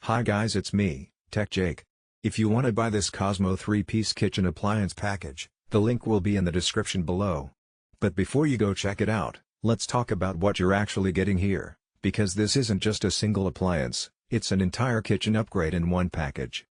Hi guys, it's me, Tech Jake. If you want to buy this COSMO 3-piece kitchen appliance package, the link will be in the description below. But before you go check it out, let's talk about what you're actually getting here, because this isn't just a single appliance, it's an entire kitchen upgrade in one package.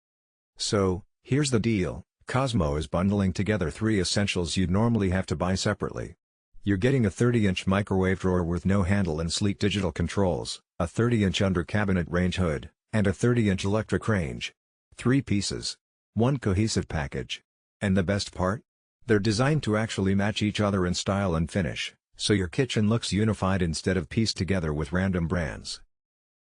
So, here's the deal, COSMO is bundling together 3 essentials you'd normally have to buy separately. You're getting a 30-inch microwave drawer with no handle and sleek digital controls, a 30-inch under-cabinet range hood, and a 30-inch electric range. 3 pieces. One cohesive package. And the best part? They're designed to actually match each other in style and finish, so your kitchen looks unified instead of pieced together with random brands.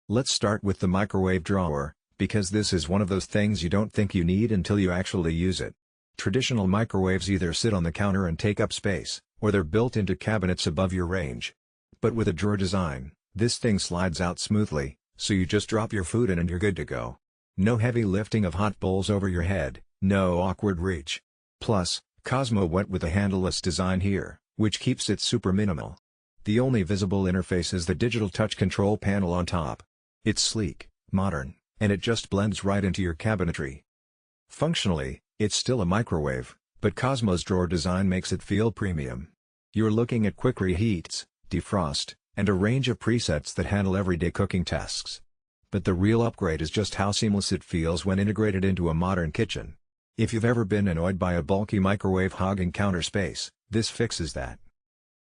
Let's start with the microwave drawer, because this is one of those things you don't think you need until you actually use it. Traditional microwaves either sit on the counter and take up space, or they're built into cabinets above your range. But with a drawer design, this thing slides out smoothly, so you just drop your food in and you're good to go. No heavy lifting of hot bowls over your head, no awkward reach. Plus, COSMO went with a handleless design here, which keeps it super minimal. The only visible interface is the digital touch control panel on top. It's sleek, modern, and it just blends right into your cabinetry. Functionally, it's still a microwave, but COSMO's drawer design makes it feel premium. You're looking at quick reheats, defrost, and a range of presets that handle everyday cooking tasks. But the real upgrade is just how seamless it feels when integrated into a modern kitchen. If you've ever been annoyed by a bulky microwave hogging counter space, this fixes that.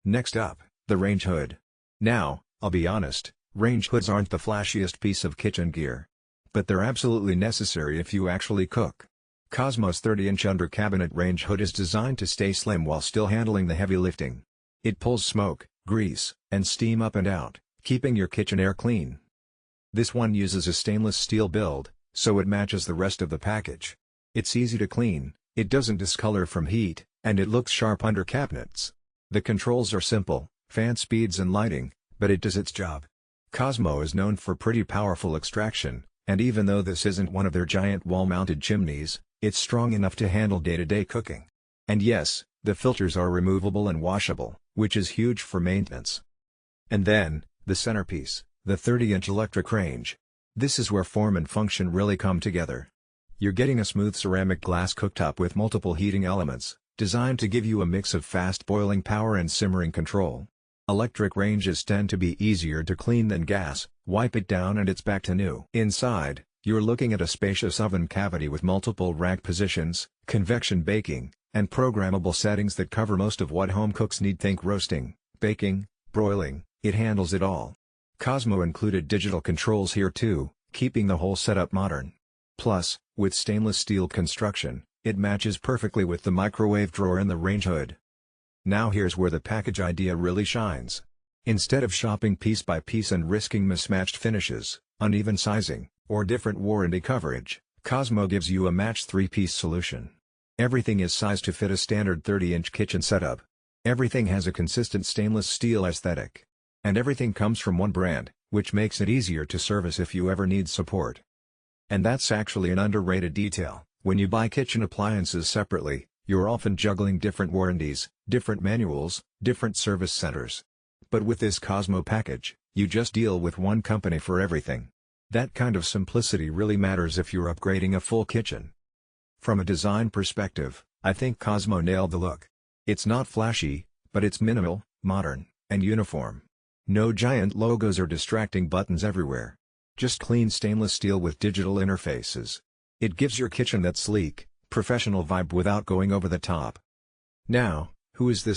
Next up, the range hood. Now, I'll be honest, range hoods aren't the flashiest piece of kitchen gear. But they're absolutely necessary if you actually cook. COSMO's 30-inch under-cabinet range hood is designed to stay slim while still handling the heavy lifting. It pulls smoke, grease, and steam up and out, keeping your kitchen air clean. This one uses a stainless steel build, so it matches the rest of the package. It's easy to clean, it doesn't discolor from heat, and it looks sharp under cabinets. The controls are simple, fan speeds and lighting, but it does its job. COSMO is known for pretty powerful extraction, and even though this isn't one of their giant wall-mounted chimneys, it's strong enough to handle day-to-day cooking. And yes, the filters are removable and washable, which is huge for maintenance. And then, the centerpiece, the 30-inch electric range. This is where form and function really come together. You're getting a smooth ceramic glass cooktop with multiple heating elements, designed to give you a mix of fast boiling power and simmering control. Electric ranges tend to be easier to clean than gas, wipe it down and it's back to new. Inside, you're looking at a spacious oven cavity with multiple rack positions, convection baking, and programmable settings that cover most of what home cooks need. Think roasting, baking, broiling, it handles it all. COSMO included digital controls here too, keeping the whole setup modern. Plus, with stainless steel construction, it matches perfectly with the microwave drawer and the range hood. Now here's where the package idea really shines. Instead of shopping piece by piece and risking mismatched finishes, uneven sizing, or different warranty coverage, COSMO gives you a matched 3-piece solution. Everything is sized to fit a standard 30-inch kitchen setup. Everything has a consistent stainless steel aesthetic. And everything comes from one brand, which makes it easier to service if you ever need support. And that's actually an underrated detail. When you buy kitchen appliances separately, you're often juggling different warranties, different manuals, different service centers. But with this COSMO package, you just deal with one company for everything. That kind of simplicity really matters if you're upgrading a full kitchen. From a design perspective, I think COSMO nailed the look. It's not flashy, but it's minimal, modern, and uniform. No giant logos or distracting buttons everywhere. Just clean stainless steel with digital interfaces. It gives your kitchen that sleek, professional vibe without going over the top. Now, who is this